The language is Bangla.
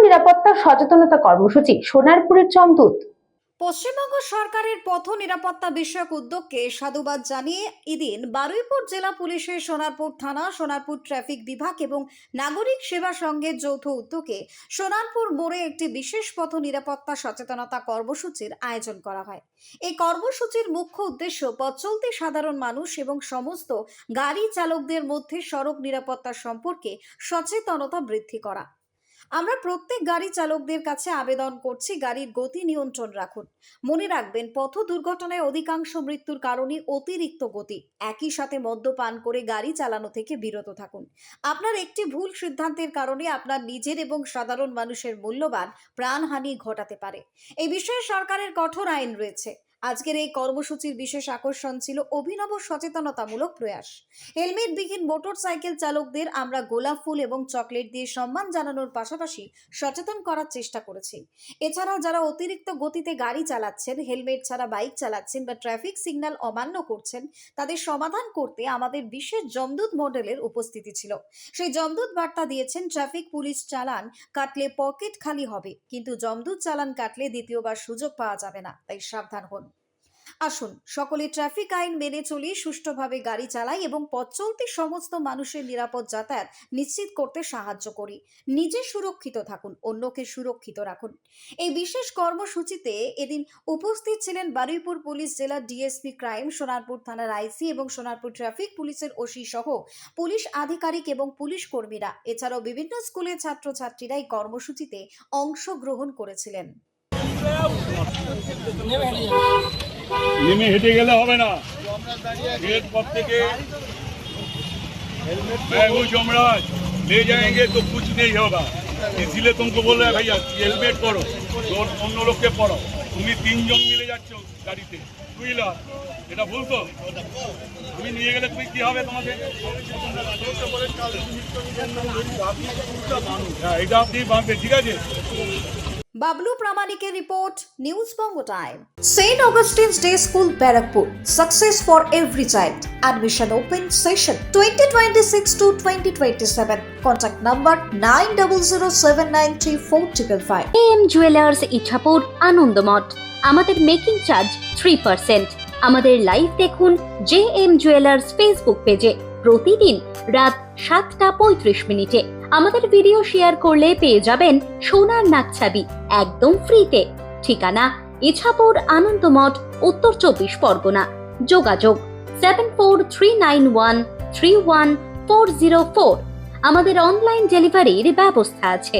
নিরাপত্তা সচেতনতা কর্মসূচি সোনারপুরের চমদুত। পশ্চিমবঙ্গ সরকারের পথ নিরাপত্তা বিষয়ক উদ্যোগকে সাধুবাদ জানিয়ে এদিন বারুইপুর জেলা পুলিশের সোনারপুর থানা, সোনারপুর ট্রাফিক বিভাগ এবং নাগরিক সেবা সংঘের যৌথ উদ্যোগে সোনারপুর মোড়ে একটি বিশেষ পথ নিরাপত্তা সচেতনতা কর্মসূচির আয়োজন করা হয়। এই কর্মসূচির মুখ্য উদ্দেশ্য পথ চলতি সাধারণ মানুষ এবং সমস্ত গাড়ি চালকদের মধ্যে সড়ক নিরাপত্তা সম্পর্কে সচেতনতা বৃদ্ধি করা। আমরা প্রত্যেক গাড়ি চালকদের কাছে আবেদন করছি, গাড়ির গতি নিয়ন্ত্রণ রাখুন। মনে রাখবেন, পথ দুর্ঘটনায় অধিকাংশ মৃত্যুর কারণই অতিরিক্ত গতি। একই সাথে মদ্যপান করে গাড়ি চালানো থেকে বিরত থাকুন। আপনার একটি ভুল সিদ্ধান্তের কারণে আপনার নিজের এবং সাধারণ মানুষের মূল্যবান প্রাণহানি ঘটাতে পারে। এই বিষয়ে সরকারের কঠোর আইন রয়েছে। আজকের এই কর্মসূচির বিশেষ আকর্ষণ ছিল অভিনব সচেতনতামূলক প্রয়াস। হেলমেটবিহীন মোটরসাইকেল চালকদের আমরা গোলাপ ফুল এবং চকলেট দিয়ে সম্মান জানানোর পাশাপাশি সচেতন করার চেষ্টা করেছি। এছাড়াও যারা অতিরিক্ত গতিতে গাড়ি চালাচ্ছেন, হেলমেট ছাড়া বাইক চালাচ্ছেন বা ট্রাফিক সিগন্যাল অমান্য করছেন, তাদের সমাধান করতে আমাদের বিশেষ যমদূত মডেলের উপস্থিতি ছিল। সেই যমদূত বার্তা দিয়েছেন, ট্রাফিক পুলিশ চালান কাটলে পকেট খালি হবে, কিন্তু যমদূত চালান কাটলে দ্বিতীয়বার সুযোগ পাওয়া যাবে না, তাই সাবধান হন। আসুন সকলে ট্রাফিক আইন মেনে চলি, সুষ্ঠুভাবে গাড়ি চালাই এবং পথ চলতি সমস্ত মানুষের নিরাপদ যাতায়াত নিশ্চিত করতে সাহায্য করি। নিজে সুরক্ষিত থাকুন, অন্যকে সুরক্ষিত রাখুন। এই বিশেষ কর্মসূচিতে এদিন উপস্থিত ছিলেন বারুইপুর পুলিশ জেলার ডিএসপি ক্রাইম, সোনারপুর থানার আইসি এবং সোনারপুর ট্রাফিক পুলিশের ওসি সহ পুলিশ আধিকারিক এবং পুলিশ কর্মীরা। এছাড়াও বিভিন্ন স্কুলের ছাত্রছাত্রীরা এই কর্মসূচিতে অংশগ্রহণ করেছিলেন। নেমে হেঁটে গেলে হবে না, गेट पर থেকে मैं हूँ जमराज, ले जाएंगे तो कुछ नहीं होगा, इसलिए तुमको बोल रहे हैं भैया हेलमेट करो, অন্য লোককে পড়ো। তুমি তিনজন মিলে যাচ্ছ গাড়িতে, টুইলার, এটা ভুল তো? আমি নিয়ে গেলে তুমি কি হবে? তোমাকে এটা আপনি বাঁধবে, ঠিক আছে? বাবলু প্রামাণিকের report, news Banga time. Saint Augustine's day school, Barrackpore, success for every child. Admission open session 2026 to 2027. Contact number 9007934555. AM jewellers, Ichhapur, Anandamath. আমাদের মেকিং চার্জ 3%। আমাদের লাইভ দেখুন JM জুয়েলার্স ফেসবুক পেজে প্রতিদিন রাত 7:35 আমাদের ভিডিও শেয়ার করলে পেয়ে যাবেন সোনার নাকছাবি একদম ফ্রিতে। ঠিকানা ইছাপুর, আনন্দমঠ, উত্তর 24 পরগনা। যোগাযোগ 7439131404। আমাদের অনলাইন ডেলিভারির ব্যবস্থা আছে।